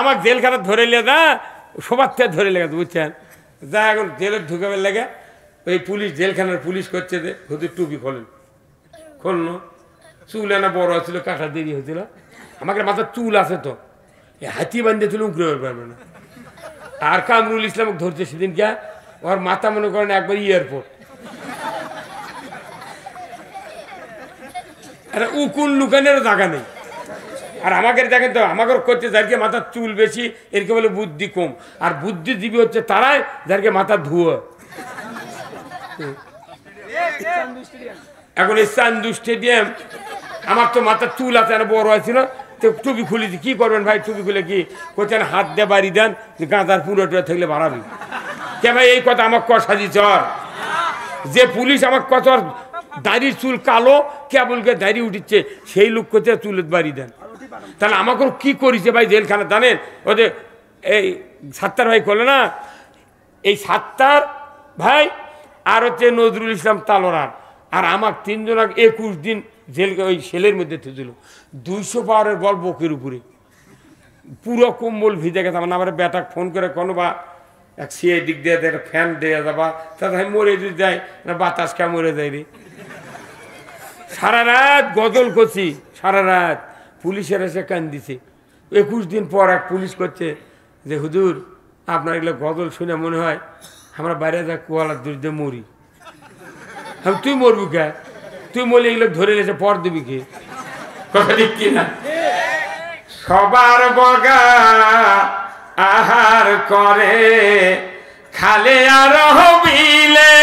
আমার জেলখানা ধরে নিয়ে যা সবার থেকে ধরে লেগেছে বুঝছেন যা এখন জেলে ঢুকাবেন লাগে ওই পুলিশ জেলখানার পুলিশ করছে যে হুজুর টুপি খোলেন খুললো চুল এনা বড় ছিল কাটা দেরি হয়েছিল আমাকে মাথার চুল আছে তো হাতি বান্ধিয়েছিল উঁকড়ে পারবে না আর কামরুল ইসলাম ধরছে সেদিন কে ওর মাথা মনে করেন একবার এয়ারপোর্ট আরে উকুন লুকানোর জায়গা নেই আর আমাকে দেখেন তো আমাকে করছে যারকে মাথার চুল বেশি এরকে বলে বুদ্ধি কম আর বুদ্ধিজীবী হচ্ছে তারাই যারকে মাথার ধুয়ো এখন এই চান্দু স্টেডিয়াম আমার তো মাথার চুল আছে আর বড় হয়েছিল তো টুপি খুলেছি কি করবেন ভাই টুপি খুলে কি করছেন হাত দিয়ে বাড়ি দেন গাঁদার পুরোটা থাকলে বাড়াবি কে ভাই এই কথা আমার কষাজি চর যে পুলিশ আমার কচর দাড়ির চুল কালো কেবলকে দাড়ি উঠিচ্ছে সেই লোক করছে চুলের বাড়ি দেন তাহলে আমাকে কি করেছে ভাই জেলখানা জানেন ওদের এই সাত্তার ভাই করলো না এই সাত্তার ভাই আর হচ্ছে নজরুল ইসলাম তালোরার আর আমার তিনজন 21 দিন জেল ওই সেলের মধ্যে থেছিল 200 পাওয়ারের বল বকের উপরে পুরো কম্বল ভিজে গেছে আমার বেটাক ফোন করে কোনো বা এক সিআই দিক দিয়ে একটা ফ্যান দেওয়া যাবা তাতে আমি মরে যদি যায় না বাতাস কে মরে যায় রে সারা রাত গজল করছি সারা রাত পুলিশের এসে কান দিছে 21 দিন পর এক পুলিশ করছে যে হুজুর আপনার এগুলো গজল শুনে মনে হয় আমরা বাইরে যা কুয়ালার দূরে মরি তুই মরবি কে তুই মরলে এগুলো ধরে নিয়েছে পর দিবি কে কথা ঠিক কিনা সবার বগা আহার করে খালে আর হবিলে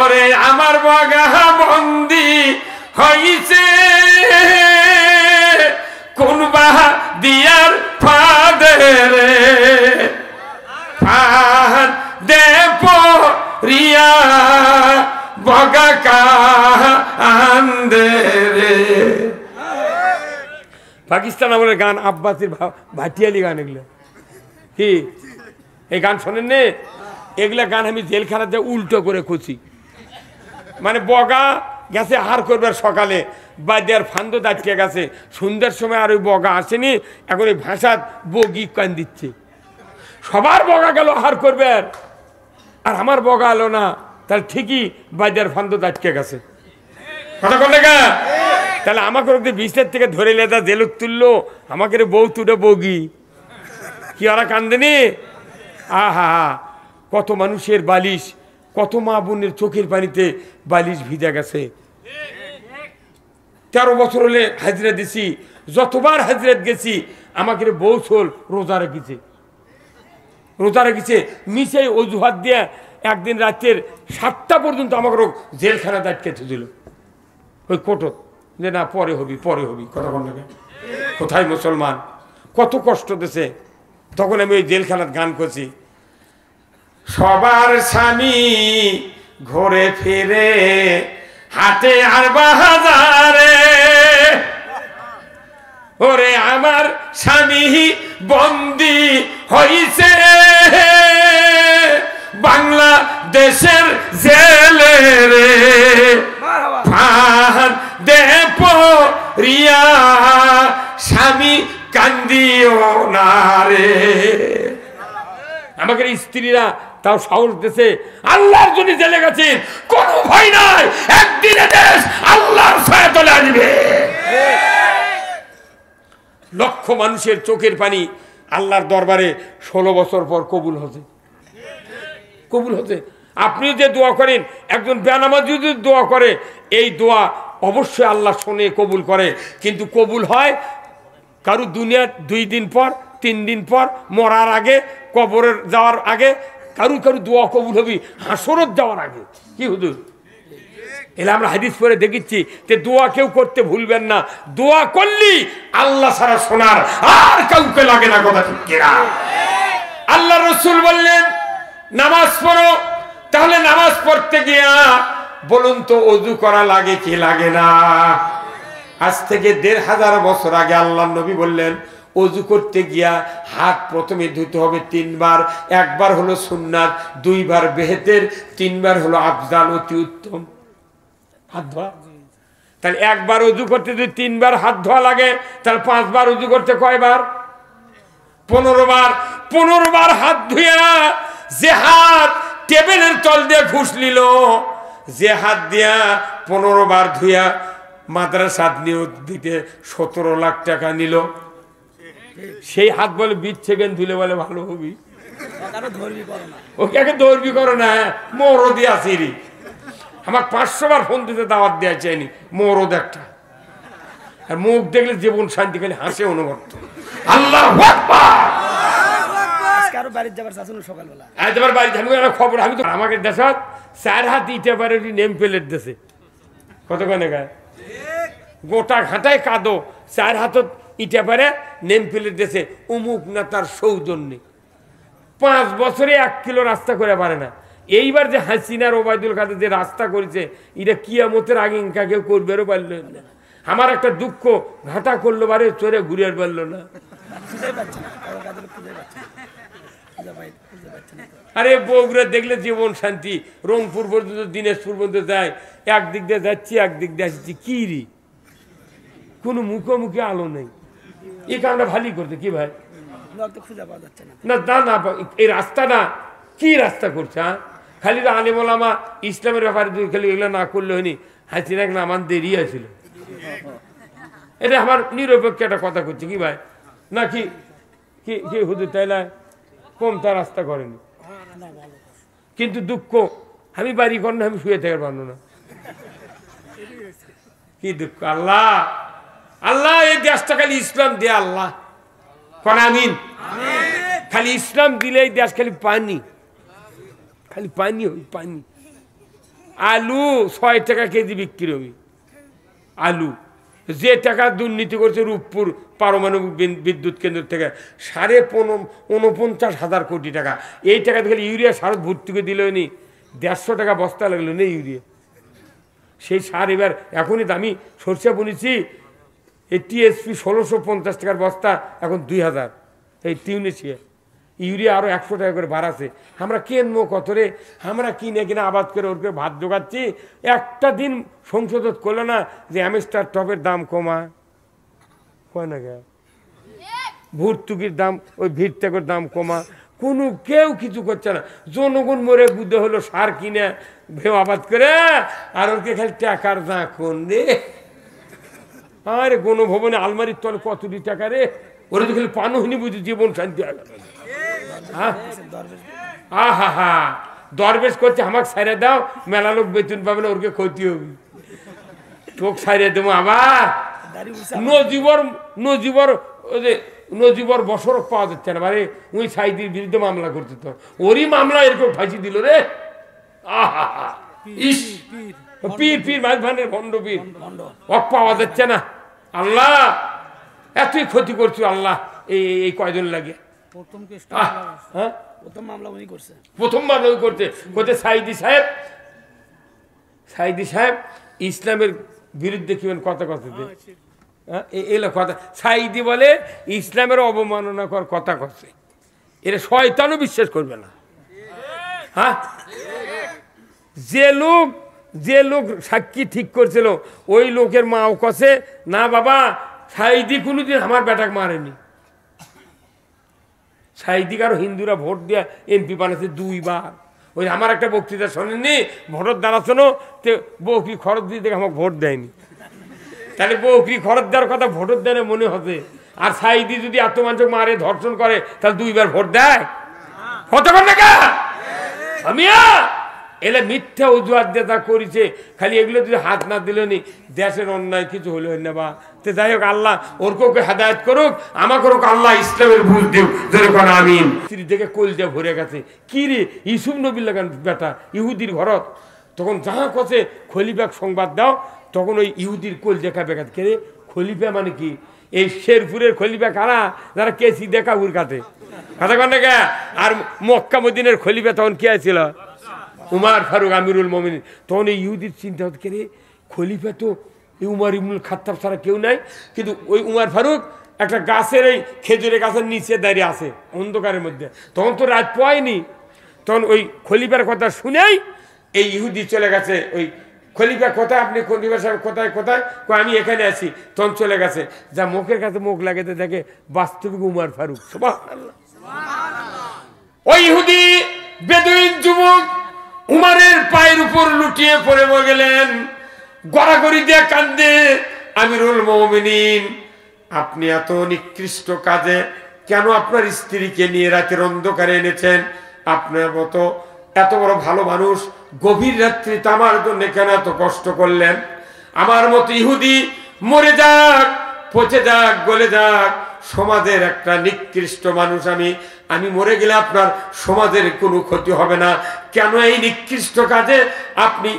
ওরে আমার বগা বন্দি হইছে কোন বাহা দিয়ার ফাদে রে ফাদ দে রিয়া বগা কান্দে রে পাকিস্তান আমাদের গান আব্বাসির ভাটিয়ালি গান এগুলো কি এই গান শোনেন নে এগুলা গান আমি জেলখানাতে উল্টো করে খুঁজি মানে বগা গেছে আহার করবার সকালে বাদিয়ার ফান্দ দাঁড়িয়ে গেছে সন্ধ্যার সময় আর ওই বগা আসেনি এখন ওই ভাষাত বগি কান দিচ্ছে সবার বগা গেল আহার করবে আর আমার বগা এলো না তাহলে ঠিকই বাদিয়ার ফান্দ দাঁড়িয়ে গেছে কথা বললে গা তাহলে আমাকে বিছনার থেকে ধরে লেদা জেলুক তুললো আমাকে বউ তুলে বগি কি ওরা কান্দেনি আহা কত মানুষের বালিশ কত মা বোনের চোখের পানিতে বালিশ ভিজা গেছে 13 বছর হলে হাজরা দিছি যতবার হাজরাত গেছি আমাকে বউ ছোল রোজা রেখেছে নিচে অজুহাত দিয়ে একদিন রাতের 7টা পর্যন্ত আমাকে জেলখানা দাঁড়িয়ে দিল ওই কোটক যে না পরে হবি কথা বল কোথায় মুসলমান কত কষ্ট দিছে তখন আমি ওই জেলখানার গান করছি সবার স্বামী ঘুরে ফিরে হাটে আর বাজারে ওরে আমার স্বামী বন্দি হইছে বাংলাদেশের জেলে রে ফান দে রিয়া স্বামী কান্দিও না রে আমাকে স্ত্রীরা তাও সাহস দিয়েছে আল্লাহর জন্য জেলে গেছেন কোনো ভয় নাই একদিনে দেশ আল্লাহর ছায়া তলে আসবে লক্ষ মানুষের চোখের পানি আল্লাহর দরবারে 16 বছর পর কবুল হতে আপনি যে দোয়া করেন একজন বেনামাজি যদি দোয়া করে এই দোয়া অবশ্যই আল্লাহ শুনে কবুল করে কিন্তু কবুল হয় কারো দুনিয়ার 2 দিন পর 3 দিন পর মরার আগে কবরের যাওয়ার আগে কারু দোয়া কবুল হবি হাসরত যাওয়ার আগে কি হুজুর এলা আমরা হাদিস পড়ে দেখেছি যে দোয়া কেউ করতে ভুলবেন না দোয়া করলি আল্লাহ ছাড়া শোনার আর কাউকে লাগে না কথা ঠিক কিনা আল্লাহ রাসূল বললেন নামাজ পড়ো তাহলে নামাজ পড়তে গিয়া বলুন তো ওযু করা লাগে কি লাগে না আজ থেকে 1500 বছর আগে আল্লাহর নবী বললেন ওযু করতে গিয়া হাত প্রথমে ধুতে হবে 3 বার একবার হলো সুন্নাত 2 বার বেহেতের 3 বার হলো আফজাল অতি উত্তম হাত ধোয়া তাহলে একবার উজু করতে যদি 3 বার হাত ধোয়া লাগে, তাহলে 5 বার উজু করতে কয়বার? 15 বার। 15 বার হাত ধুইয়া যে হাত টেবিলের তল দিয়ে ঘুষ নিল, যে হাত দিয়া 15 বার ধুইয়া মাদ্রাসাত নিয়োগ দিতে 17 লাখ টাকা নিল, সেই হাত বলে 20 সেকেন্ড ধুলে বলে ভালো হবি। ওকে ধরবি করো না, মরদি আসিরি। আমার 500 বার ফোন দিতে দাওয়াত দেওয়া চাইনি, মরদ একটা। আর মুখ দেখলে জীবন শান্তি, খালি হাসে অনুভূত। আল্লাহু আকবার। খবর আমি তো আমাকে দেশত 4 হাত ইটে পারে নেম প্লেট দেশে কতক্ষণে গায়ে গোটা ঘাটায় কাদো, 4 হাতত ইটে পারে নেম প্লেট দেশে অমুক না তার সৌজন্যে। 5 বছরে 1 কিলো রাস্তা করে পারে না। এইবার যে হাসিনার ওবায়দুল কাদের যে রাস্তা করেছে, এটা কিয়ামতের আগে ইনকা কেউ করবেও পারল না। আমার একটা দুঃখ, ঘাটা করলো বারে চড়ে ঘুরে পারলো না। আরে বগুড়া দেখলে জীবন শান্তি, রংপুর পর্যন্ত দিনাজপুর পর্যন্ত যায়, একদিক দিয়ে যাচ্ছি একদিক দিয়ে আসছি, কি রে কোনো মুখোমুখি আলো নেই। এই কামটা ভালোই করছে কি ভাই? না না না, এই রাস্তা না কি রাস্তা করছে? হ্যাঁ, খালি তো আলেম ওলামা ইসলামের ব্যাপারে খালি এগুলো না করলে হয়নি। হাসিনা না আমার দেরি আছিল, এটা আমার নিরপেক্ষ একটা কথা করছে কি ভাই? না কি কি হুজুর তাইলা কম তার রাস্তা করেনি, কিন্তু দুঃখ আমি বাড়ি কর না, আমি শুয়ে থাকতে পারবো না। কি দুঃখ! আল্লাহ আল্লাহ এই দেশটা খালি ইসলাম দে আল্লাহ, কোন আমিন। খালি ইসলাম দিলে এই দেশ খালি পানি, খালি পানি হই পানি। আলু 6 টাকা কেজি বিক্রি হবি, আলু যে টাকা দুর্নীতি করছে রূপপুর পারমাণবিক বিদ্যুৎ কেন্দ্র থেকে 49,500 কোটি টাকা, এই টাকা খালি ইউরিয়া সার ভর্তি করে দিল নি, 150 টাকা বস্তা লাগলো না ইউরিয়া। সেই সার এবার এখনই দামি সরষে বুনেছি, এই টিএসপি 1650 টাকার বস্তা এখন 2000। এই টিউনিশিয়া ইউরিয়া আরো 100 টাকা করে বাড়াছে। আমরা কেনবো কত রে? আমরা কিনে কিনে আবাদ করে ওর ভাত জোগাচ্ছি। একটা দিন সংশোধন করলো না যে অ্যামস্টার টপের দাম কমা হয় না, ভর্তুকির দাম ওই ভিড়টাকের দাম কমা, কোনো কেউ কিছু করছে না। জনগণ মরে বুদ্ধে হলো সার কিনে ভেউ আবাদ করে, আর ওকে খালি টাকার দা কোন রে। আরে গণভবনে আলমারির তলে কতটি টাকা রে, ওরা তো খালি পানো হয়নি বুঝি জীবন শান্তি হয়ে গেল। আহা হা দরবেশ করছে আমাকে সাইরে দাও, মেলা লোক বেতন পাবে না, ওরকে ক্ষতি হবে, তোক সাইরে দেবো আবার। নজিবর বছরক পাওয়া যাচ্ছে না, মানে ওই সাইদির বিরুদ্ধে মামলা করতে, তো ওরই মামলা এরকম ফাঁসি দিল রে। আহা হা ইস, পীর পীর মাঝ ভানের ভণ্ড পীর পাওয়া যাচ্ছে না। আল্লাহ এতই ক্ষতি করছো আল্লাহ এই কয়জন লাগে। প্রথম মামলা উনি করছে সাইদি সাহেব ইসলামের বিরুদ্ধে কি কথা কথা এলো কথা। সাইদি বলে ইসলামের অবমাননাকর কথা করছে, এরা শয়তানও বিশ্বাস করবে না। হ্যাঁ, যে লোক সাক্ষী ঠিক করছিল ওই লোকের মাও কছে না বাবা, সাইদি কোনোদিন আমার বেটাকে মারেনি। সাইদিক আর হিন্দুরা ভোট দিয়ে এমপি বানাচ্ছে 2 বার। ওই আমার একটা বক্তৃতা শোনেননি, ভোটের দ্বারা শোনো, বকরি খরচ দিয়ে দেখে আমাকে ভোট দেয়নি। তাহলে বকরি খরচ দেওয়ার কথা ভোটের দেয় মনে হবে। আর সাইদি যদি এত মানুষ মারে ধর্ষণ করে, তাহলে 2 বার ভোট দেয় হতে পারে না। আমি এলে মিথ্যা অজুহাত দিয়ে তা করেছে, খালি এগুলো যদি হাত না দিল নি দেশের অন্যায় কিছু হলো না বা। তো যাই হোক, আল্লাহ ওরকে হেদায়ত করুক, আমাকে আল্লাহ ইসলামের বুঝ দেব, যেরকম আমিন। স্ত্রী থেকে কলজা ভরে গেছে, কি রে ইসুফ নবী লাগান বেটা ইহুদির ঘরত, তখন যাহা কছে খলিফাক সংবাদ দাও, তখন ওই ইহুদির কলজা খাবে গেছে। কে রে খলিফা মানে কি? এই শেরপুরের খলিফা কারা? যারা কেসি দেখা উর কাটে কথা কন না। আর মক্কা মদিনের খলিফা তখন কে ছিল? উমার ফারুক আমিরুল মোমিনিন। তখন এই ইহুদির চিন্তা হচ্ছে, কে রে খলিফা তো এই উমার ইবনুল খাত্তাব ছাড়া কেউ নাই, কিন্তু ওই উমার ফারুক একটা গাছের এই খেজুরের গাছের নিচে দাঁড়িয়ে আছে অন্ধকারের মধ্যে, তখন তো রাত পায়নি। তখন ওই খলিফার কথা শুনেই এই ইহুদি চলে গেছে ওই খলিফা কোথায়, আপনি খলিফা সাহেব কোথায় কোথায়, আমি এখানে আছি। তখন চলে গেছে, যা মুখের কাছে মুখ লাগাতে দেখে বাস্তবিক উমর ফারুক। সুবহানাল্লাহ। ওই ইহুদি বেদুইন যুবক উমরের পায়ের উপর লুটিয়ে পড়ে গেলেন, গড়াগড়ি দিয়ে কান্দে, আমিরুল মুমিনিন আপনি এত নিকৃষ্ট কাজে কেন আপনার স্ত্রীকে নিয়ে রাতের অন্ধকারে এনেছেন? আপনার মতো এত বড় ভালো মানুষ গভীর রাত্রি আমার জন্য কেন এত কষ্ট করলেন? আমার মতো ইহুদি মরে যাক, পচে যাক, গলে যাক, সমাজের একটা নিকৃষ্ট মানুষ আমি মরে গেলে আপনার সমাজের কোনো ক্ষতি হবে না, কেন এই নিকৃষ্ট কাজে আপনি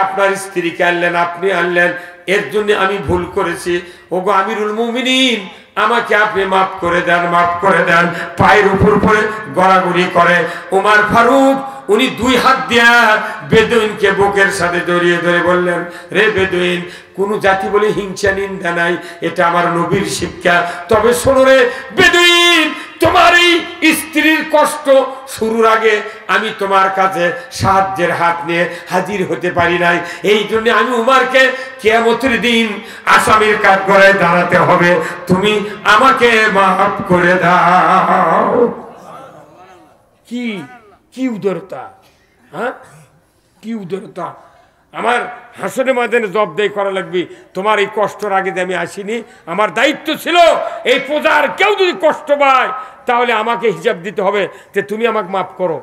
আপনার স্ত্রীকে আনলেন, আপনি আনলেন? এর জন্য আমি ভুল করেছি। ওগো আমিরুল মুমিনিন আমাকে আপনি মাফ করে দেন, মাফ করে দেন। পায়ের উপর পড়ে গড়াগড়ি করে উমর ফারুক উনি দুই হাত দিয়া বেদুইনকে বুকের সাথে জড়িয়ে ধরে বললেন, রে বেদুইন, কোন জাতি বলে হিংসা নিন্দা নাই, এটা আমার নবীর শিক্ষা। তবে শোনো রে বেদুইন, তোমার এই স্ত্রীর কষ্ট শুরুর আগে আমি তোমার কাছে সাহায্যের হাত নিয়ে হাজির হতে পারি নাই, এই জন্য আমি উমরকে কিয়ামতের দিন আসামির কাঠগড়ায় দাঁড়াতে হবে, তুমি আমাকে মাফ করে দাও। কি কি উদারতা, হ্যাঁ, কি উদারতা! আমার হাসনের ময়দানে জবাবদেহি করা লাগবে। তোমার এই কষ্টের আগে যে আমি আসিনি, আমার দায়িত্ব ছিল এই প্রজার কেউ যদি কষ্ট পায় তাহলে আমাকে হিসাব দিতে হবে, যে তুমি আমাকে মাফ করো।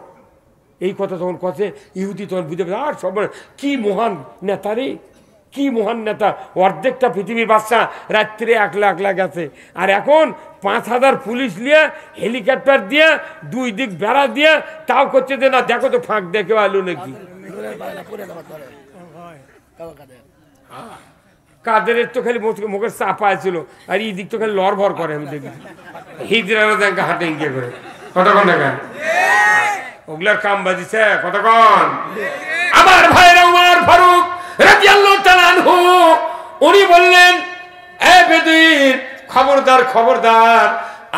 এই কথা তখন কথা ইহুদি তখন বুঝে পেল, আর সব কি মহান নেতা রে, কি মহান নেতা! অর্ধেকটা পৃথিবীর বাচ্চা রাত্রে একলা একলা গেছে, আর এখন 5000 পুলিশ নিয়ে হেলিকপ্টার দিয়ে দুই দিক বেড়া দিয়ে তাও করছে যে না দেখো তো ফাঁক দেখে আলো নাকি। কাদের তো খালি মুখের চাপা ছিল, আর এই দিক তো খালি লড়ভর করে। আমি দেখি হিজড়ারা দেখা হাটে ইঙ্গে করে কতক্ষণ দেখা ওগুলার কাম বাজিছে কতক্ষণ। আমার ভাইরা উমর ফারুক রাদিয়াল্লাহু তাআলা আনহু উনি বললেন, এ বেদুইন, খবরদার খবরদার,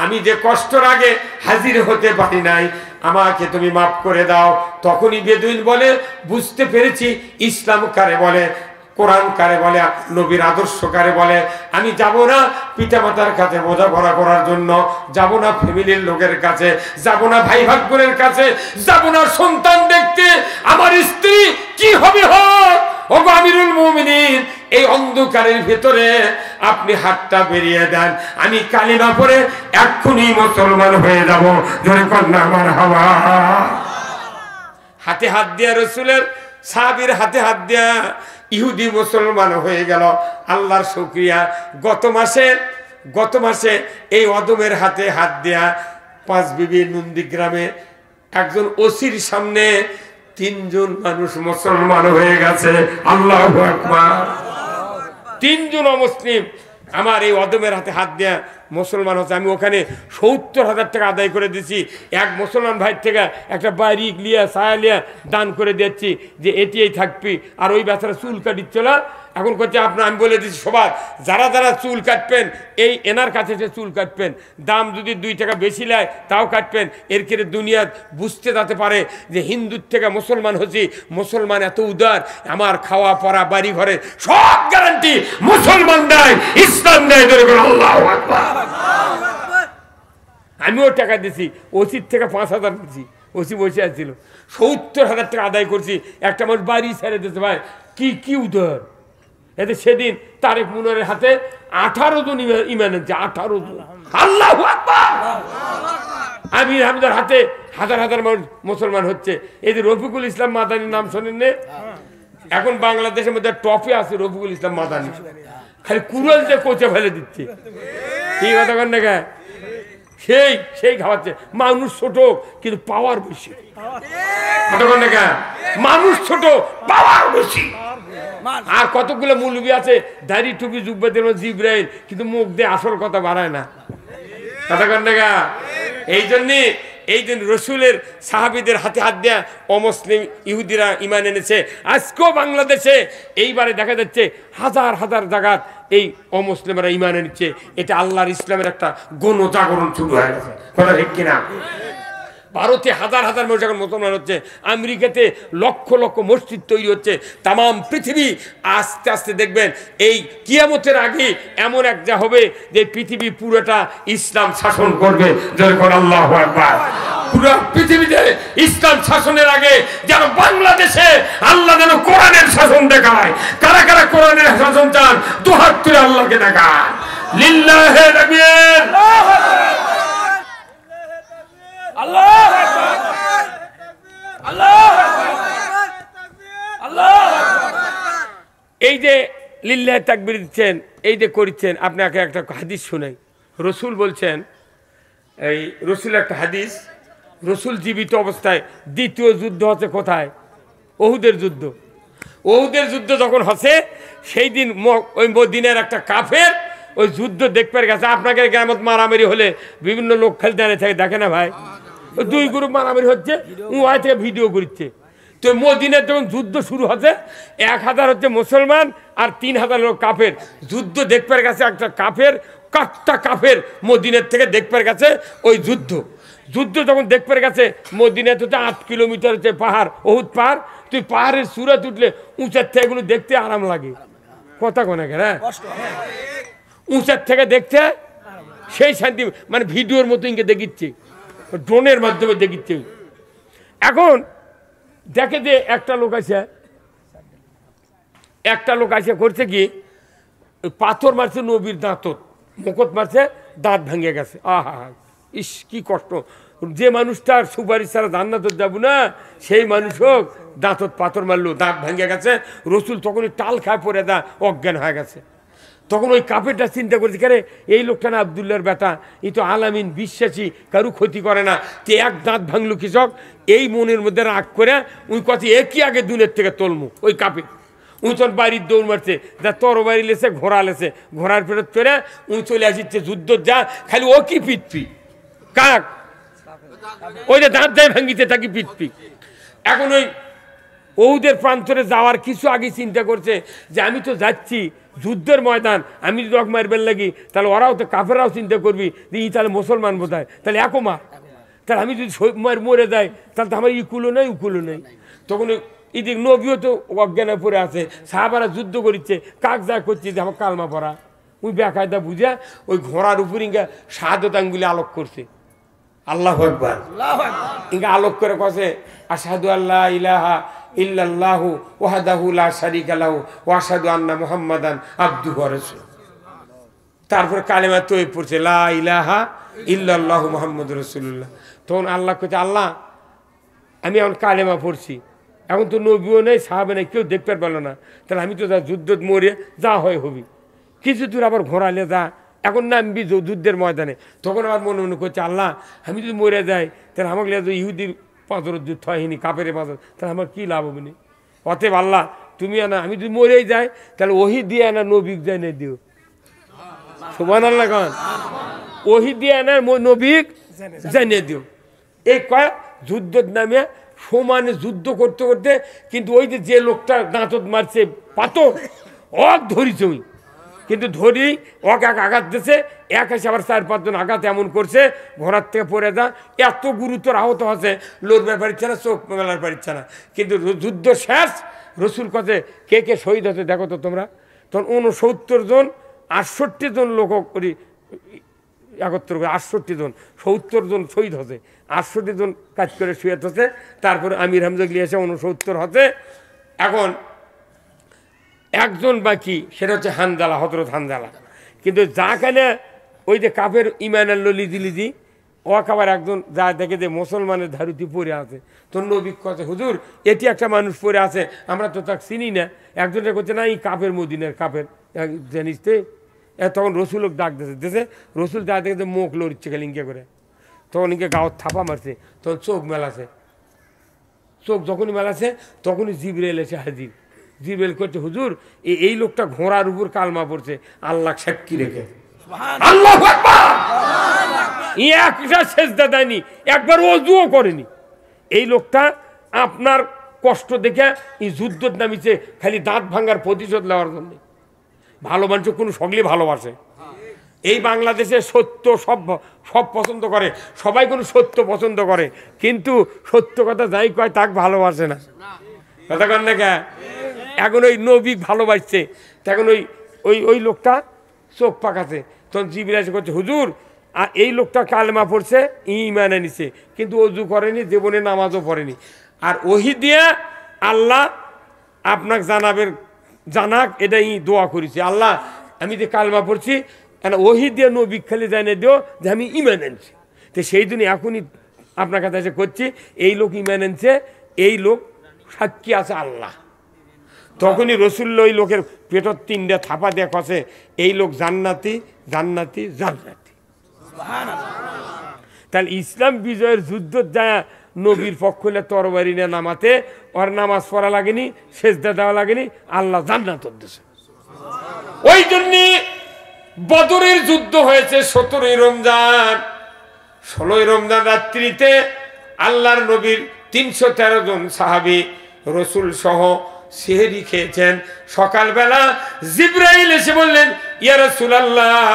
আমি যে কষ্টের আগে হাজির হতে পারি নাই, আমাকে তুমি মাফ করে দাও। তখনই বেদুইন বলে, বুঝতে পেরেছি ইসলাম কারে বলে, কোরআন কারে বলে, নবীর আদর্শ কারে বলে। আমি যাব না পিতামাতার কাছে বোঝাপড়া করার জন্য, যাব না ফ্যামিলির লোকের কাছে, যাব না ভাই ভাগ্যের কাছে, যাব না সন্তান দেখতে। আমার স্ত্রী কি হবে হোক, ওগো আমিরুল মুমিনিন, এই অন্ধকারের ভেতরে আপনি হাতটা বেরিয়ে দেন, আমি কালিমা পড়ে এক্ষুনি মুসলমান হয়ে যাব। জোরে কন্যা আমার হাওয়া। হাতে হাত দিয়া রসুলের সাহাবীর হাতে হাত দিয়া ইহুদি মুসলমান হয়ে গেল। আল্লাহর শুকরিয়া, গত মাসে এই অদমের হাতে হাত দেয়া 5 বিবি নন্দীগ্রামে একজন ওসির সামনে 3 জন মানুষ মুসলমান হয়ে গেছে। আল্লাহু আকবার। 3 জন অমুসলিম আমার এই অদমের হাতে হাত দেয়া মুসলমান হচ্ছে। আমি ওখানে 70,000 টাকা আদায় করে দিচ্ছি। এক মুসলমান ভাইয়ের থেকে একটা বাড়ি লিয়া ছায়া লিয়া দান করে দিচ্ছি, যে এটিই থাকবি। আর ওই বেচারা চুল কাটিচ্ছিল, এখন করছে আপনার, আমি বলে দিচ্ছি সবার যারা যারা চুল কাটবেন এই এনার কাছে যে চুল কাটবেন, দাম যদি 2 টাকা বেশি নেয় তাও কাটবেন। এর কেড়ে দুনিয়া বুঝতে যেতে পারে যে হিন্দুর থেকে মুসলমান হচ্ছি, মুসলমান এত উদার, আমার খাওয়া পড়া বাড়ি ঘরে সব গ্যারান্টি মুসলমান দেয়, ইসলাম দেয়। আল্লাহু আকবার। আমিও টাকা দিছি, ওসির থেকে 5,000 দিচ্ছি, ওসি বসে আসছিল। 70,000 টাকা আদায় করছি, একটা মানুষ বাড়ি ছেড়ে দিতে ভাই, কি উদার! এতে সেদিন তারেক মুনারের হাতে 18 জন ইমান আনছে, 18 জন। আল্লাহু আকবার। আমির হামদার হাতে হাজার হাজার মানুষ মুসলমান হচ্ছে। এই যে রফিকুল ইসলাম মাদানির নাম শোনেন না? এখন বাংলাদেশের মধ্যে টপে আছে রফিকুল ইসলাম মাদানি, খালি কুড়াল দিয়ে কোচে ফেলে দিচ্ছে। কি কথা কন না, সেই খাওয়াচ্ছে। মানুষ ছোট কিন্তু পাওয়ার বেশি। মানুষ ছোট, পাওয়ার বেশি। আর কতগুলো মৌলবি আছে দাড়ি টুপি জুব্বাদের জিব্রাইল, কিন্তু মুখ দিয়ে আসল কথা বাড়ায় না। কথা কন না। এই দিন রসুলের সাহাবীদের হাতে হাত দেয়া অমুসলিম ইহুদিরা ইমান এনেছে। আজকেও বাংলাদেশে এইবারে দেখা যাচ্ছে হাজার হাজার জায়গাত এই অমুসলিমরা ইমান এনেছে। এটা আল্লাহর ইসলামের একটা গণজাগরণ শুরু হয়ে গেছে। কথা ঠিক কিনা? ভারতে হাজার হাজার মানুষ এখন মুসলমান হচ্ছে, আমেরিকাতে লক্ষ লক্ষ মসজিদ তৈরি হচ্ছে, তাম পৃথিবী আস্তে আস্তে দেখবেন এই কিয়ামতের আগে এমন একটা হবে যে পৃথিবী পুরোটা ইসলাম শাসন করবে। যখন আল্লাহু আকবার, পুরো পৃথিবীতে ইসলাম শাসনের আগে যেন বাংলাদেশে আল্লাহ যেন কোরআনের শাসন দেখায়। কারা কারা কোরআনের শাসন চান দু হাত তুলে আল্লাহকে দেখায়। লিল্লাহি তাকবীর, আল্লাহু আকবার, আল্লাহু আকবার, আল্লাহু আকবার। এই যে লিল্লাহি তাকবীর দিচ্ছেন, এই যে করছেন, আপনাকে একটা হাদিস শুনাই। রসুল বলছেন, এই রসুল একটা হাদিস, রসুল জীবিত অবস্থায় দ্বিতীয় যুদ্ধ হচ্ছে কোথায়? ওহুদের যুদ্ধ। ওহুদের যুদ্ধ যখন হচ্ছে সেই দিন ওই মদিনার একটা কাফের ওই যুদ্ধ দেখতে গেছে। আপনাকে গ্রামত মারামারি হলে বিভিন্ন লোক খালি দাঁড়িয়ে থাকে, দেখে না ভাই? ওই দুই গ্রুপ মারামারি হচ্ছে, ওয়াই থেকে ভিডিও করছে। তো মদিনার যখন যুদ্ধ শুরু হচ্ছে 1000 হচ্ছে মুসলমান আর 3000 লোক কাফের। যুদ্ধ দেখতে গেছে একটা কাফের, কাটটা কাফের মদিনার থেকে দেখতে গেছে ওই যুদ্ধ। যুদ্ধ যখন দেখতে গেছে, মদিনাতে হচ্ছে 8 কিলোমিটার হচ্ছে পাহাড়, ওহুদ পাহাড়। তুই পাহাড়ের চূড়াতে উঠলে উঁচার থেকে এগুলো দেখতে আরাম লাগে, কথা কোনে হ্যাঁ, উঁচার থেকে দেখতে সেই শান্তি, মানে ভিডিওর মতো ইনকে দেখিচ্ছে, ড্রোনের মাধ্যমে দেখিচ্ছে। এখন দেখে যে একটা লোক আছে করছে কি, পাথর মারছে নবীর দাঁতত, মুকুট মারছে, দাঁত ভেঙে গেছে। আহা, ইস কি কষ্ট। যে মানুষটার সুপারিশ ছাড়া জান্নাতে যাব না, সেই মানুষ হোক দাঁতত পাথর মারলো, দাঁত ভেঙে গেছে। রসুল তখনই টাল খায় পড়ে দা অজ্ঞান হয়ে গেছে। তখন ওই কাফেরটা চিন্তা করছে, কারে এই লোকটা না আবদুল্লাহর বেটা, এই তো আলামিন, বিশ্বাসী, কারু ক্ষতি করে না, তে এক দাঁত ভাঙলো কৃষক। এই মনের মধ্যে রাগ করে ওই কথা একই আগে দুনের থেকে তলমু ওই কাফের। উই তোর বাড়ির দৌড় মারছে, যা তরবারি লেছে, ঘোড়া লেছে, ঘোড়ার ফেরত করে উই চলে আসছে যুদ্ধ। যা খালি ও কি পিটপি কাক, ওই যে দাঁত যায় ভাঙ্গিতে থাকি পিটপি। এখন ওই ওদের প্রান্তরে যাওয়ার কিছু আগে চিন্তা করছে যে আমি তো যাচ্ছি যুদ্ধের ময়দান, আমি যদি রক মারবেন লাগি তাহলে ওরাও তো কাফেররাও চিন্তা করবি যে ই তাহলে মুসলমান বোধহয়, তাহলে একও মা, তাহলে আমি যদি মরে যাই তাহলে তো আমার ইকুলো নেই উকুলো নেই। তখন এদিক নবীও তো অজ্ঞানে পড়ে আছে, সাহাবারা যুদ্ধ করছে, কাক যা করছে যে আমার কালমা পড়া। ওই বেকায়দা বুঝা ওই ঘোড়ার উপর ইঙ্গা শাহাদত আঙ্গুলি আলোক করছে, আল্লাহু আকবার, ইঙ্গা আলোক করে কছে আশহাদু আল্লা ইলাহা ইল্লাল্লাহু ওয়াহদাহু লা শারীকা লাহু ওয়া আশহাদু আন্না মুহাম্মাদান আবদুহু ওয়া রাসূলুহু। তারপর কালেমা তৈব পড়ছে লা ইলাহা ইল্লাল্লাহু মুহাম্মাদুর রাসূলুল্লাহ। তখন আল্লাহ কইছে, আল্লাহ আমি এখন কালেমা পড়ছি, এখন তো নবীও নেই, সাহাবে নেই, কেউ দেখতে পারলো না, তাহলে আমি তো যা যুদ্ধ মরে যা হয় হবি, কিছু দূর আবার ঘোরালে যা, এখন নামবি যুদ্ধের ময়দানে। তখন আমার মনে মনে করছে, আল্লাহ আমি যদি মরে যাই তাহলে আমাকে ইহুদির পাথরের যুদ্ধ হয়নি, কাপের পাথর, তাহলে আমার কী লাভ হবে না? অতএব আল্লাহ তুমি আনা, আমি যদি মরেই যাই তাহলে ওহি দিয়ে আনা নবিক যাই না দিও, সুবহানাল্লাহ কান, ওহি দিয়ে আনা নবিক জানিয়ে দিও। এই কয় যুদ্ধের নামে সমানে যুদ্ধ করতে করতে, কিন্তু ওই যে লোকটা দাঁতত মারছে পাথর, অক ধরিছে ওই, কিন্তু ধরি এক আঘাত দিয়েছে, এক এসে আবার 4-5 জন আঘাত এমন করছে, ঘোড়ার থেকে পড়ে যা এত গুরুতর আহত হচ্ছে, লড়বে পারছে না, চোখ মেলার পারছে না। কিন্তু যুদ্ধ শেষ, রসুল কাছে কে কে শহীদ হচ্ছে দেখো তো তোমরা। তখন 69 জন, 68 জন লোক করি একত্র করে, 68 জন, 70 জন শহীদ হচ্ছে, 68 জন কাজ করে শুয়ে হচ্ছে। তারপরে আমির হামজাগলি এসে 69 হচ্ছে। এখন একজন বাকি, সেটা হচ্ছে হানজালা, হযরত হানজালা। কিন্তু যাখানে ওই যে কাফের ইমান আনলো লিজি ও আবার একজন যা দেখে যে মুসলমানের ধারুতি পড়ে আছে, তোর নবী কথা, হুজুর এটি একটা মানুষ পড়ে আছে, আমরা তো তাকে চিনি না। একজনের করছে না এই কাফের মদিনার কাফের জানিস তে। তখন রসুলক ডাক দিয়েছে, রসুল যা দেখে মুখ লড়ছে খালি ইঙ্কে করে, তখন ইঙ্কে গাঁত থাপা মারছে, তখন চোখ মেলাছে, চোখ যখনই মেলাছে তখনই জিবরাইল এসে হাজির। জিবরাইল করছে, হুজুর এই লোকটা ঘোড়ার উপর কালমা পড়ছে আল্লাহ সাক্ষী রেখে। আল্লাহু আকবার। একটা সেজদা দেয়নি, একবার ওযুও করেনি। এই লোকটা আপনার কষ্ট দেখে এই যুদ্ধ নামিছে খালি দাঁত ভাঙার প্রতিশোধ নেওয়ার জন্য। ভালো মানুষ কোনো সকলেই ভালোবাসে, এই বাংলাদেশে সত্য সব সব পছন্দ করে, সবাই কোনো সত্য পছন্দ করে, কিন্তু সত্য কথা যাই কয় তাকে ভালোবাসে না। কথা কন না কে? এখন ওই নবী ভালোবাসছে, তখন ওই ওই ওই লোকটা চোখ পাকাছে, তখন জিবরাইল এসে করছে, হুজুর আর এই লোকটা কালেমা পড়ছে, ঈমান এনেছে, কিন্তু ওযু করেনি, জীবনে নামাজও পড়েনি। আর ওহী দিয়া আল্লাহ আপনাকে জানাক এটাই দোয়া করেছি, আল্লাহ আমি যে কালেমা পড়ছি ওহী দিয়ে নবী খালি জানিয়ে দিও যে আমি ঈমান এনেছি। তো সেই জন্য এখনই আপনার কাছে এসে করছি, এই লোক ঈমান এনেছে, এই লোক সাক্ষী আছে আল্লাহ। তখনই রসুল্লাহ ওই লোকের পেটর 3টা থাপা দিয়ে কষে, এই লোক জান্নাতি জান্নাতি জান্নাতি। তাহলে ইসলাম বিজয়ের যুদ্ধ যায় নবীর পক্ষ হলে তরবারি নিয়ে নামাতে, ওর নামাজ পড়া লাগেনি, সেজদা দেওয়া লাগেনি, আল্লাহ জান্নাত দিয়েছে। ওই জন্যে বদরের যুদ্ধ হয়েছে 17ই রমজান। 16ই রমজান রাত্রিতে আল্লাহর নবীর 313 জন সাহাবী রসুল সহ সেহরি খেয়েছেন। সকালবেলা জিবরাইল এসে বললেন, ইয়া রাসূলুল্লাহ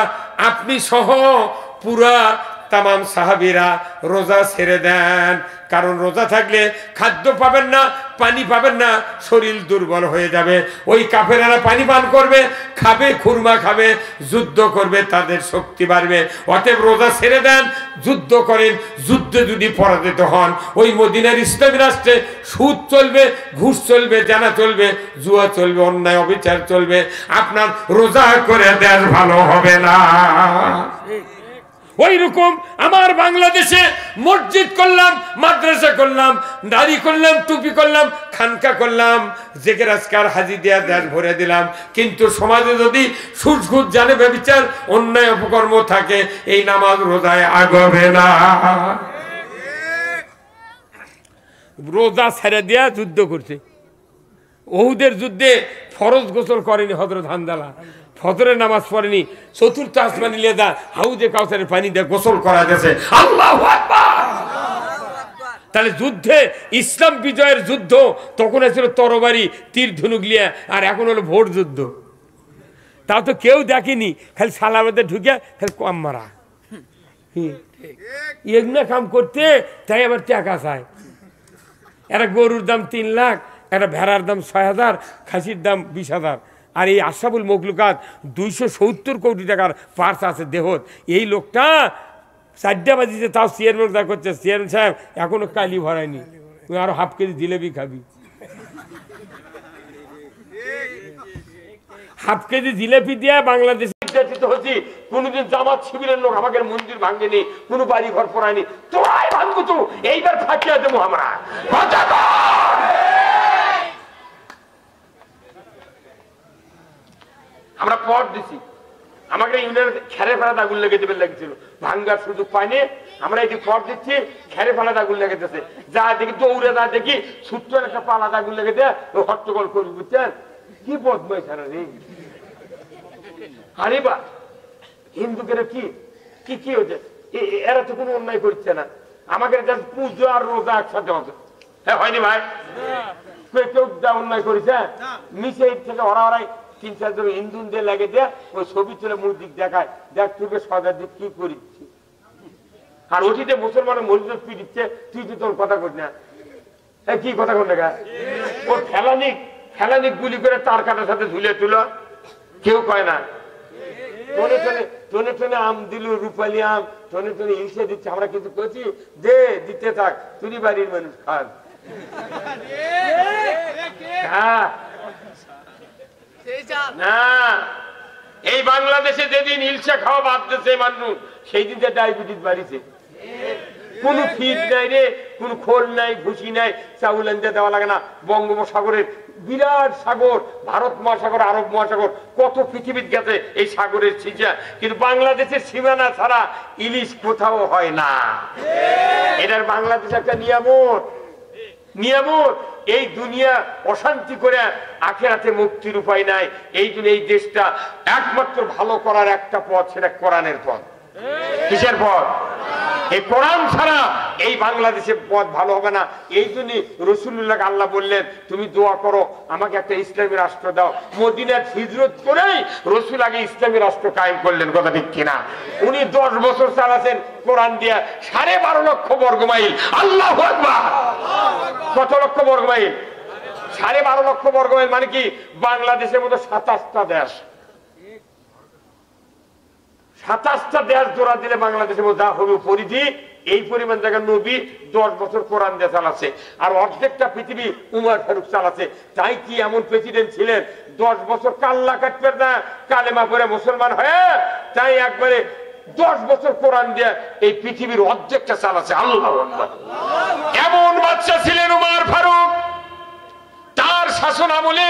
আপনি সহ পুরা তামাম সাহাবীরা রোজা ছেড়ে দেন, কারণ রোজা থাকলে খাদ্য পাবেন না, পানি পাবেন না, শরীর দুর্বল হয়ে যাবে। ওই কাফেরেরা পানি পান করবে, খাবে, খুরমা খাবে, যুদ্ধ করবে, তাদের শক্তি বাড়বে। অতএব রোজা ছেড়ে দেন, যুদ্ধ করেন। যুদ্ধে যদি পরাজিত হন, ওই মদিনার ইসলামী রাষ্ট্রে সুদ চলবে, ঘুষ চলবে, জানা চলবে, জুয়া চলবে, অন্যায় অবিচার চলবে। আপনার রোজা করে দেন ভালো হবে না। ওই রকম আমার বাংলাদেশে মসজিদ করলাম, মাদ্রাসা করলাম, দাড়ি করলাম, টুপি করলাম, খানকা করলাম, জেকের আজকার হাজি দেয়া দেশ ভরে দিলাম, কিন্তু সমাজে যদি সুদ জানে ব্যভিচার অন্যায় অপকর্ম থাকে, এই নামাজ রোজায় আগবে না। রোজা ছেড়ে দেয়া যুদ্ধ করছে। ওহুদের যুদ্ধে ফরজ গোসল করেনি হযরত হানজালা, ফজরের নামাজ পড়েনি, চতুর্থ আসমানি লেদা হাউজে কাউসারের পানি দিয়ে গোসল করা গেছে। আল্লাহু আকবার। তাহলে যুদ্ধে ইসলাম বিজয়ের যুদ্ধ তখন ছিল তরবারি তীর ধনুক লিয়া, আর এখন হলো ভোট যুদ্ধ। তাও তো কেউ দেখেনি, খালি সালামতে ঢুকে খালি কম মারা, এগুলো কাম করতে, তাই আবার টাকা চায়। একটা গরুর দাম 3 লাখ, একটা ভেড়ার দাম 6,000, খাসির দাম 20,000। আর এই আশরাফুল মখলুকাত 270 কোটি টাকার পার্স আছে দেহত। এই লোকটা 4টা বাজিতে তাও চেয়ারম্যান দেখা করছে, চেয়ারম্যান সাহেব এখনো কালি ভরায়নি, তুই আরো হাফ কেজি জিলেবি খাবি। হাফ কেজি জিলেপি দিয়ে বাংলাদেশে নির্যাতিত হচ্ছি। কোনদিন জামাত শিবিরের লোক আমাকে মন্দির ভাঙেনি, কোনো বাড়ি ঘর পড়ায়নি, তোরাই ভাঙবো তো, এইবার ফাঁকিয়া দেবো আমরা। আমরা পট দিছি, আমাকে ইউনিয়নের খেরে ফেলা আগুন লেগে দেবে লাগছিল, ভাঙ্গার সুযোগ পাইনি। আমরা এই যে পট দিচ্ছি, খেরে ফেলা আগুন লেগে দিতেছে, যা দেখি দৌড়ে যা দেখি ছোট্ট একটা পালা আগুন লেগে দেয়, হট্টগোল করবি, বুঝছেন কি বদমাই ছাড়া রে। আরে বা হিন্দুদের কি কি কি হচ্ছে, এরা তো কোনো অন্যায় করছে না, আমাকে পুজো আর রোজা একসাথে হতো। হ্যাঁ হয়নি ভাই? কেউ অন্যায় করেছে নিচে থেকে ওরা ওরাই 3-4 জন হিন্দু দিয়ে লাগে দেয়, ওই ছবি তুলে মুখ দিক দেখায়, দেখ তুই সজার দিক কি করিচ্ছি। আর ওটিতে মুসলমানের মসজিদ পিটিচ্ছে, তুই তো তোর কথা করি না, কি কথা কর না। ওর ফেলানিক গুলি করে তার কাটার সাথে ঝুলে তুলো, কেউ কয় না। টনে টনে আম দিল, রূপালি আম, টনে টনে ইলশে দিচ্ছে, আমরা কিন্তু করছি দে দিতে থাক, তুই বাড়ির মানুষ খান। হ্যাঁ না, এই বাংলাদেশে যেদিন ইলশা খাওয়া বাদ দিয়েছে মানুষ, সেই দিন ডায়াবেটিস বাড়িছে। কোন ফিট নাই রে, কোন খোল নাই, ভুসি নাই, চাউল এনে দেওয়া লাগে না। বঙ্গোপসাগরের বিরাট সাগর, ভারত মহাসাগর, আরব মহাসাগর, কত পৃথিবীর গেছে এই সাগরের ছিচা, কিন্তু বাংলাদেশের সীমানা ছাড়া ইলিশ কোথাও হয় না। এটার বাংলাদেশ একটা নিয়ামত। এই দুনিয়া অশান্তি করে আখিরাতে মুক্তির উপায় নাই। এই জন্য এই দেশটা একমাত্র ভালো করার একটা পথ, সেটা কোরআনের পথ। কিসের পথ? এই কোরআন ছাড়া এই বাংলাদেশে পথ ভালো হবে না। এই জন্যই রাসূলুল্লাহ আল্লাহ বললেন তুমি দোয়া করো আমাকে একটা ইসলামী রাষ্ট্র দাও। মদিনায় হিজরত করেই রাসূল আগে ইসলামী রাষ্ট্র কায়েম করলেন, কথা ঠিক কিনা? উনি 10 বছর চালাছেন কোরআন দিয়া 12.5 লক্ষ বর্গ মাইল। আল্লাহু আকবার। কত লক্ষ বর্গ মাইল? 12.5 লক্ষ বর্গ মাইল, মানে কি বাংলাদেশের মতো 27টা দেশ। 27টা দেশ জোড়া দিলে বাংলাদেশের মধ্যে হবে পরিধি। এই পরিমাণ জায়গা নবী 10 বছর কোরআন দিয়ে চালাচ্ছে, আর অর্ধেকটা পৃথিবী উমর ফারুক চালাচ্ছে। তাই কি এমন প্রেসিডেন্ট ছিলেন 10 বছর কাল্লা কাটবেন না, কালেমা পড়ে মুসলমান হয়ে, তাই একবারে 10 বছর কোরআন দিয়ে এই পৃথিবীর অর্ধেকটা চালাচ্ছে। আল্লাহু আকবার। এমন বাচ্চা ছিলেন উমর ফারুক। তার শাসন আমলে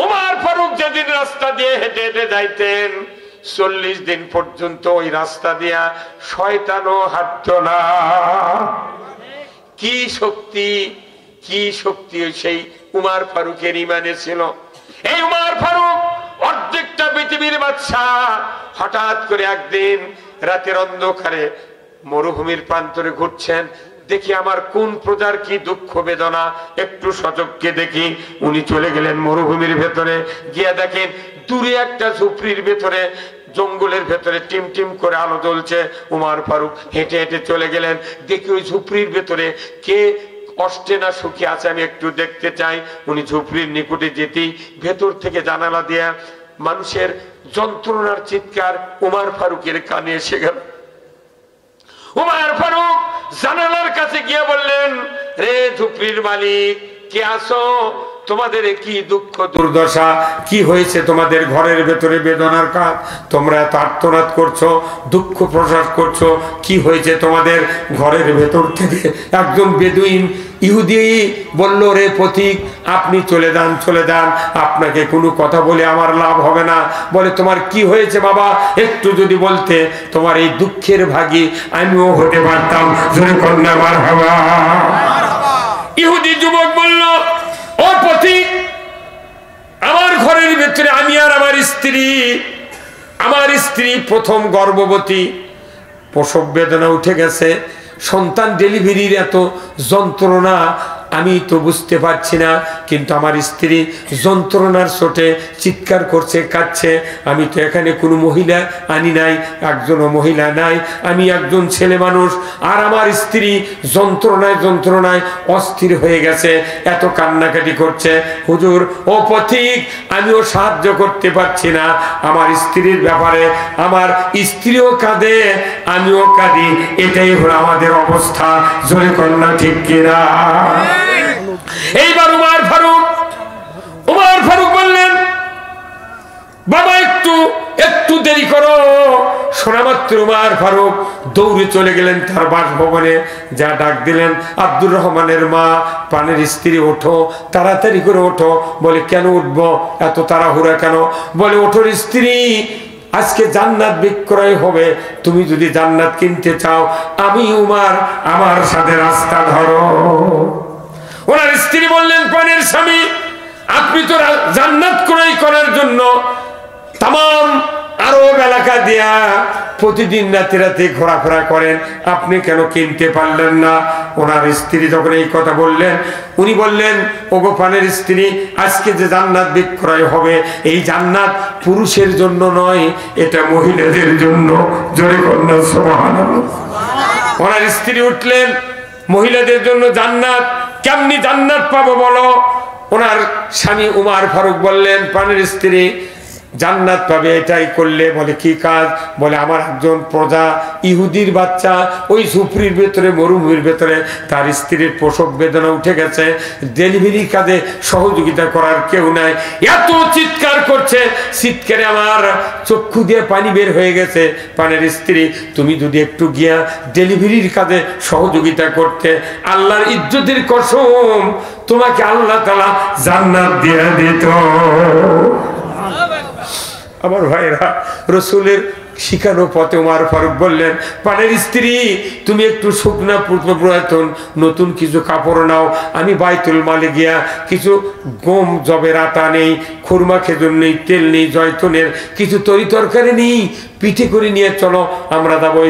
উমর ফারুক যেদিন রাস্তা দিয়ে হেঁটে হেঁটে যাইতেন 40 দিন পর্যন্ত ওই রাস্তা দিয়া শয়তানও হাঁটতো না। কি শক্তি, কি শক্তি সেই উমর ফারুকের ইমানে ছিল। এই উমর ফারুক অর্ধেকটা পৃথিবীর বাদশা, হঠাৎ করে একদিন রাতের অন্ধকারে মরুভূমির প্রান্তরে ঘুরছেন। দেখি আমার কোন প্রজার কি দুঃখ বেদনা, একটু সচক্ষে দেখি। উনি চলে গেলেন মরুভূমির ভেতরে, গিয়া দেখেন দূরে একটা ঝুপড়ির ভেতরে, জঙ্গলের ভেতরে টিম টিম করে আলো জ্বলছে। উমর ফারুক হেঁটে হেঁটে চলে গেলেন। দেখি ওই ঝুপড়ির ভেতরে কে কষ্টে না সুখে আছে, আমি একটু দেখতে চাই। উনি ঝুপড়ির নিকটে যেতেই ভেতর থেকে জানালা দিয়া মানুষের যন্ত্রণার চিৎকার উমর ফারুকের কানে এসে গেল। উমর ফারুক জানালার কাছে গিয়ে বললেন, রে ঝুপড়ির মালিক, কে আসো? তোমাদের কি দুঃখ দুর্দশা, কি হয়েছে তোমাদের ঘরের ভেতরে বেদনার কাজ? তোমরা এত আর্তনাদ করছো, দুঃখ প্রকাশ করছো, কি হয়েছে তোমাদের? ঘরের ভেতর থেকে একজন বেদুইন ইহুদি বলল, রে পথিক, আপনি চলে যান, চলে যান, আপনাকে কোনো কথা বলে আমার লাভ হবে না। বলে, তোমার কি হয়েছে বাবা, একটু যদি বলতে, তোমার এই দুঃখের ভাগী আমিও হতে পারতাম। ইহুদি যুবক বলল, ও পথিক, আমার ঘরের ভেতরে আমি আর আমার স্ত্রী প্রথম গর্ভবতী, প্রসব বেদনা উঠে গেছে, সন্তান ডেলিভারির এত যন্ত্রণা আমি তো বুঝতে পারছি না, কিন্তু আমার স্ত্রী যন্ত্রণার চোটে চিৎকার করছে, কাঁদছে। আমি তো এখানে কোনো মহিলা আনি নাই, একজনও মহিলা নাই, আমি একজন ছেলে মানুষ, আর আমার স্ত্রী যন্ত্রণায় অস্থির হয়ে গেছে, এত কান্নাকাটি করছে। হুজুর, ও পথিক, আমিও সাহায্য করতে পারছি না আমার স্ত্রীর ব্যাপারে, আমার স্ত্রীও কাঁদে, আমিও কাঁদি, এটাই হলো আমাদের অবস্থা। জোরে কন্যা ঠিক কিনা? এইবার উমর ফারুক বললেন, বাবা একটু দেরি করো। শোনা মাত্র উমর ফারুক দৌড়ে চলে গেলেন তার বাসভবনে, যা ডাক দিলেন, আব্দুর রহমানের মা, প্রাণের স্ত্রী, ওঠো, তাড়াতাড়ি করে ওঠো। বলে, কেন উঠবো, এত তাড়াহুড়া কেন? বলে, ওঠোর স্ত্রী, আজকে জান্নাত বিক্রয় হবে, তুমি যদি জান্নাত কিনতে চাও, আমি উমর, আমার সাথে রাস্তা ধরো। ওনার স্ত্রী বললেন, প্রাণের স্বামী, আপনি তো জান্নাত ক্রয় করার জন্য তাম আরব এলাকা দিয়া প্রতিদিন রাতে রাতে ঘোরাফেরা করেন, আপনি কেন কিনতে পারলেন না? ওনার স্ত্রী যখন এই কথা বললেন, উনি বললেন, ওগো প্রাণের স্ত্রী, আজকে যে জান্নাত বিক্রয় হবে, এই জান্নাত পুরুষের জন্য নয়, এটা মহিলাদের জন্য। জোরে কন্যা সুবহানাল্লাহ। ওনার স্ত্রী উঠলেন, মহিলাদের জন্য জান্নাত, কেমনি জান্নাত পাবো বলো? ওনার স্বামী উমর ফারুক বললেন, প্রাণের স্ত্রী, জান্নাত পাবে এটাই করলে। বলে, কি কাজ? বলে, আমার একজন প্রজা, ইহুদির বাচ্চা, ওই ঝুপড়ির ভেতরে, মরুভূমির ভেতরে, তার স্ত্রীর প্রসব বেদনা উঠে গেছে, ডেলিভারি কাজে সহযোগিতা করার কেউ নাই, এত চিৎকার করছে, চিৎকারে আমার চক্ষু দিয়ে পানি বের হয়ে গেছে। প্রাণের স্ত্রী, তুমি যদি একটু গিয়া ডেলিভারির কাজে সহযোগিতা করতে, আল্লাহর ইজ্জতের কসম, তোমাকে আল্লাহ তাআলা জান্নাত দিয়ে দিত। আমার ভাইরা, রসুলের শিখানো পথে উমর ফারুক বললেন, প্রাণের স্ত্রী, তুমি একটু শুকনা পুরাতন নতুন কিছু কাপড় নাও, আমি বাইতুল মালে গিয়া কিছু গম জবের আটা নেই, খুরমা খেজুর নেই, তেল নেই, জয়তুনের কিছু তরি তরকারি নেই, পিঠে করে নিয়ে চলো, আমরা যাবো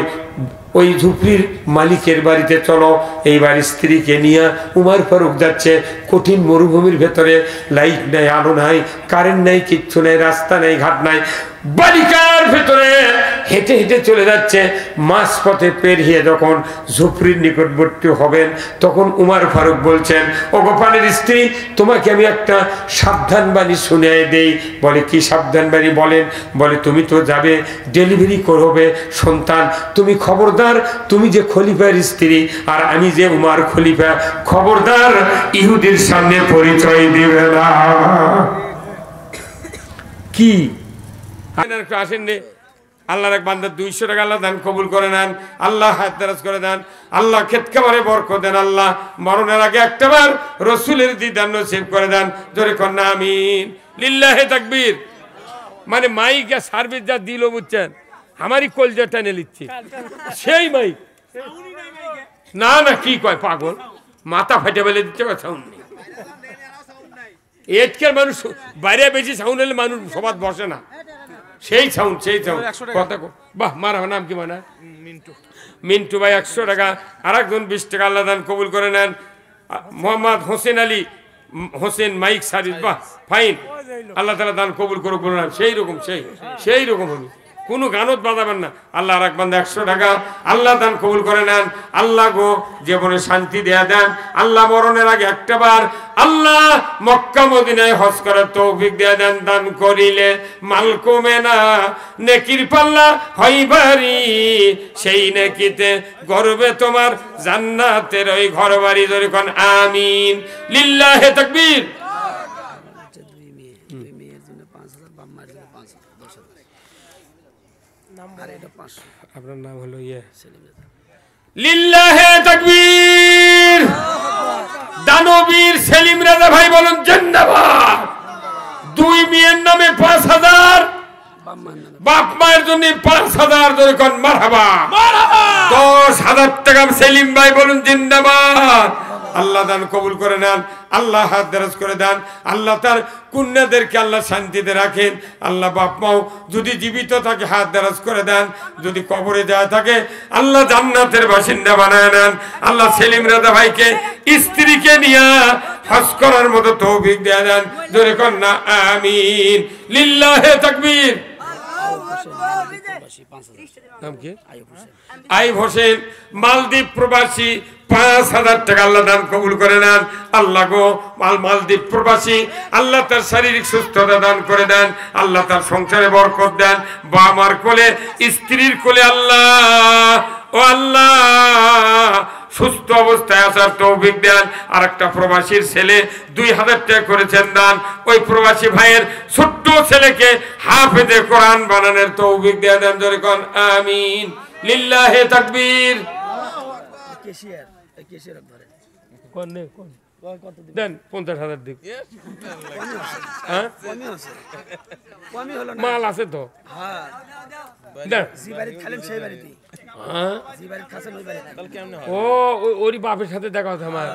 ওই ঝুপড়ির মালিকের বাড়িতে চলো। এইবার স্ত্রীকে নিয়ে উমর ফারুক যাচ্ছে কঠিন মরুভূমির ভেতরে, লাইট নাই, আলো নাই, কারেন্ট নাই, কিচ্ছু নাই, রাস্তা নাই, ঘাট নাই, বালিকার ভেতরে হেঁটে হেঁটে চলে যাচ্ছে। মাঝপথে পেরিয়ে যখন ঝুপড়ির নিকটবর্তী হবেন তখন উমর ফারুক বলছেন, ও গোপালের স্ত্রী, তোমাকে আমি একটা সাবধান বাণী শুনিয়ে দেই। বলে কি সাবধান বাণী বলেন? বলে তুমি তো যাবে ডেলিভারি করবে সন্তান, তুমি খবরদার, তুমি যে খলিফার স্ত্রী আর আমি যে উমর খলিফা, খবরদার ইহুদির সামনে পরিচয় দিবে না। কি আসেন রে, আল্লাহর এক বান্দার 200 টাকা আল্লাহ দান কবুল করে নেন, আল্লাহ হায়াত দারাজ করে দেন, আল্লাহ খেত খাবারে বরকত দেন, আল্লাহ মরণের আগে একটাবার রসুলের দিদার নসিব করে দেন। জোরে কন্যা আমিন। লিল্লাহে তাকবীর। মানে মাইকে সার্ভিস যা দিল বুঝছেন, আমারই কলজা টেনে নিচ্ছে সেই মাইক। না না কি কয় পাগল, মাথা ফাটে ফেলে দিচ্ছে, সাউন্ড নেই। এজকের মানুষ বাইরে বেশি সাউন্ড হলে মানুষ সবাদ বসে না, সেই সাউন্ড সেই সাউন্ড। কথা বাহ, মারা নাম কি মানে মিন্টু ভাই 100 টাকা, আর একজন 20 টাকা আল্লাহ দান কবুল করে নেন। মোহাম্মদ হোসেন আলী হোসেন মাইক সার্ভিস, বাহ ফাইন, আল্লাহ তাআলা দান কবুল করুক। সেই রকম সেই রকম হবে, কোনো গানত বাজাবেন না। আল্লাহ আর এক বান্দা 100 টাকা, আল্লাহ দান কবুল করে নেন। আল্লাহ গো জীবনে শান্তি দেয়া দেন, আল্লাহ মরণের আগে একটাবার আল্লাহ মক্কা মদিনায় হজ করার তৌফিক দেয়া দেন। দান করিলে মাল কমে না, নেকির পাল্লা হয় ভারী, সেই নেকিতে গর্বে তোমার জান্নাতের ওই ঘর বাড়ি। ধরে কোন আমিন। লিল্লাহে তাকবীর। আপনার নাম হলো লিল্লাহে তাকবীর। দানবীর সেলিম রাজা ভাই বলুন জিন্দাবাদ। 2 মেয়ের নামে 5000, বাপ মায়ের জন্য 5000। ধরে কোন মারহাবা। 10,000 টাকা সেলিম ভাই বলুন জিন্দাবাদ। আল্লাহ দান কবুল করে নেন, আল্লাহ হাত দারাজ করে দেন, আল্লাহ তার কন্যাদেরকে আল্লাহ শান্তিতে রাখেন। আল্লাহ বাপ মাও যদি জীবিত থাকে হাত দারাজ করে দেন, যদি কবরে যায় থাকে আল্লাহ জান্নাতের বাসিন্দা বানায় নেন। আল্লাহ সেলিম রাজা ভাইকে স্ত্রীকে নিয়ে হজ করার মতো তৌফিক দেয়া দেন। জোরে কন্যা আমিন। লিল্লাহে তাকবীর। নাম কি? আইব হোসেন, মালদ্বীপ প্রবাসী, 5000 টাকা আল্লাহ দান কবুল করে নেন। আল্লাহ গো মালদ্বীপ প্রবাসী, আল্লাহ তার শারীরিক সুস্থতা দান করে দেন, আল্লাহ তার সংসারে বরকত দেন। বা মার কোলে, স্ত্রীর কোলে আল্লাহ ও আল্লাহ সুস্থ অবস্থায় আসার তৌফিক দেন। আর একটা প্রবাসীর ছেলে 2000 টাকা করেছেন দান, ওই প্রবাসী ভাইয়ের ছোট্ট ছেলেকে হাফেজে কোরআন বানানোর তৌফিক দেয়া দেন। জোরে কোন আমিন। লিল্লাহে তাকবীর। দেন 50,000 দিক, মাল আছে তো। ও ওরই বাপের সাথে দেখা কথা আমার,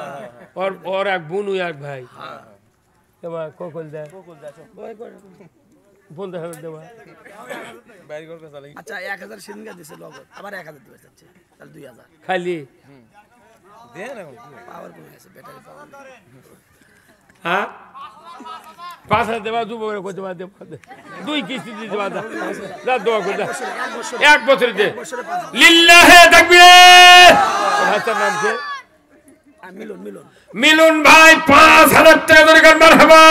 ওর এক বোন, ওই এক ভাই। কখন দেয় 50,000 দেওয়া। আচ্ছা 1000 সিঙ্গা দিছে লগত, আবার 1000 দিবে চাচ্ছে, তাহলে 2000 খালি দেন। এখন পাওয়ার কমে গেছে, ব্যাটারি পাওয়ার। হ্যাঁ 5,000 দেওয়া, 2 বছর করতে পারে, 2 কিস্তি দিতে পারে, যা দোয়া করে 1 বছর দে। লিল্লাহে তাকবীর। ভাইটার নাম কি? মিলন। মিলন ভাই 5000 টাকা ধরে গান মারহাবা।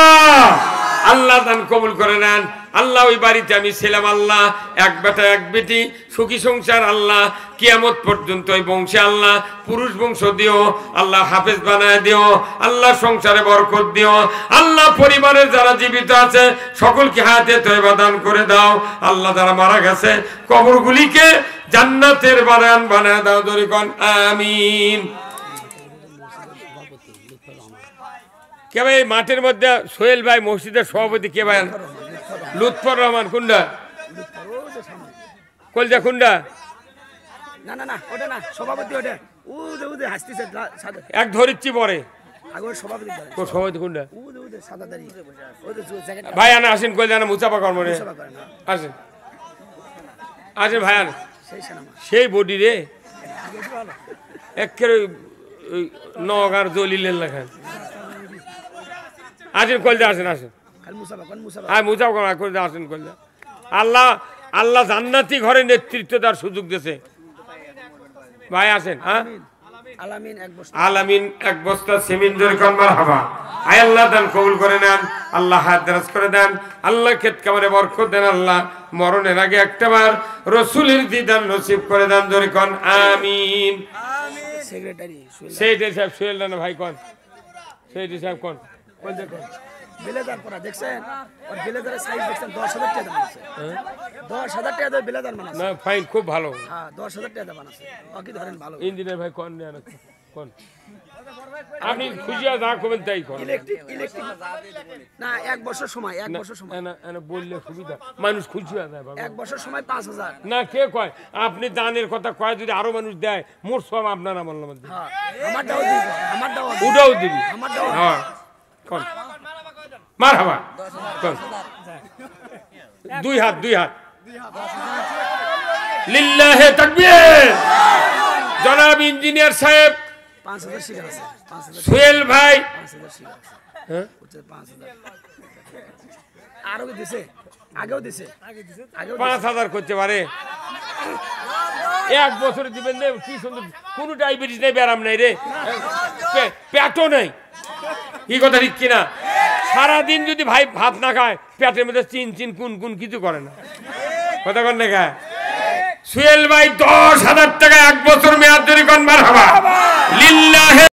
আল্লাহ দান কবুল করে নেন। আল্লাহ ওই বাড়িতে আমি ছিলাম, আল্লাহ এক বেটা এক বেটি, সুখী সংসার। আল্লাহ কিয়ামত পর্যন্ত ওই বংশে আল্লাহ পুরুষ বংশ দিও, আল্লাহ হাফেজ বানায় দিও, আল্লাহ সংসারে বরকত দিও। আল্লাহ পরিবারের যারা জীবিত আছে সকলকে হাতে তয়বা দান করে দাও। আল্লাহ যারা মারা গেছে কবরগুলিকে জান্নাতের বাগান বানায় দাও। ধরে কোন আমিন। কে ভাই মাঠের মধ্যে? সোহেল ভাই মসজিদের সভাপতি। কে ভাই? লুৎফর রহমান। কুন্ডা কলজা কুন্ডা? না না না, ওটা না, সভাপতি ওটা। উদে হাসতেছে সাদা, এক ধরিচ্ছি পরে। আগে সভাপতি করে। কোন সভাপতি কুন্ডা? উদে সাদা দাড়ি, ওদে জ্যাকেট। ভাই আনা আসেন, কলজা না মুসাফা কর মনে আসেন, আসেন ভাই আনা। সেই বডি রে একের নগার দলিলের লেখা আসেন কলজা আসেন আসেন মুসাফা করে আসেন কলজা আল্লাহ আল্লাহ জান্নাতি ঘরে নেতৃত্ব দেওয়ার সুযোগ দিয়েছে ভাই আসেন হ্যাঁ আলামিন এক বস্তা সিমেন্ট জোরে কোন মারহাবা আয় আল্লাহ দান কবুল করে নেন আল্লাহ হাত দারাজ করে দেন আল্লাহ ক্ষেত কামারে বরকত দেন আল্লাহ মরণের আগে একটাবার রাসূলের দিদার নসিব করে দেন জোরে কোন আমিন সেক্রেটারি সাহেব সোহেল না ভাই কোন সেক্রেটারি সাহেব কোন বেলেদার পরা দেখছেন আর বেলেদারের সাইজ দেখছেন 10000 টাকা দাম আছে 10000 টাকা দিয়ে বেলেদার বানাছে না ফাইন খুব ভালো হ্যাঁ 10000 টাকা বানাছে বাকি ধরেন ভালো ইঞ্জিনিয়ার ভাই কোন নেন কোন আপনি খুশি যা করবেন তাই করেন ইলেকট্রিক না এক বছর সময় না বললে সুবিধা মানুষ খুশি হয়ে যায় বাবা এক বছর সময় 5000 না কে কয় আপনি দানের কথা কয় যদি আরো মানুষ দেয় মোর সব আপনার আমল মধ্যে হ্যাঁ আমারটাও দিবি উডাও দিবি আমারটাও হ্যাঁ কোন মারহাবা কোন দুই হাত লিল্লাহে তাকবীর জনাব ইঞ্জিনিয়ার সাহেব 5000 শিকার আছে 5000 সোহেল ভাই 5000 শিকার আছে হ্যাঁ 5000 আরো দিছে আগেও দিছে 5000 করতে পারে এক বছরে দিবেন না কি সুন্দর কোনো ডায়াবেটিস নেই ব্যারাম নাই রে পেটও নাই কি কথা ঠিক কিনা সারাদিন যদি ভাই ভাত না খায় পেটের মধ্যে চিন কোন কিছু করে না কথা কন না সোহেল ভাই 10,000 টাকা এক বছর মেয়াদ ধরে কোন মারহাবা লিল্লাহে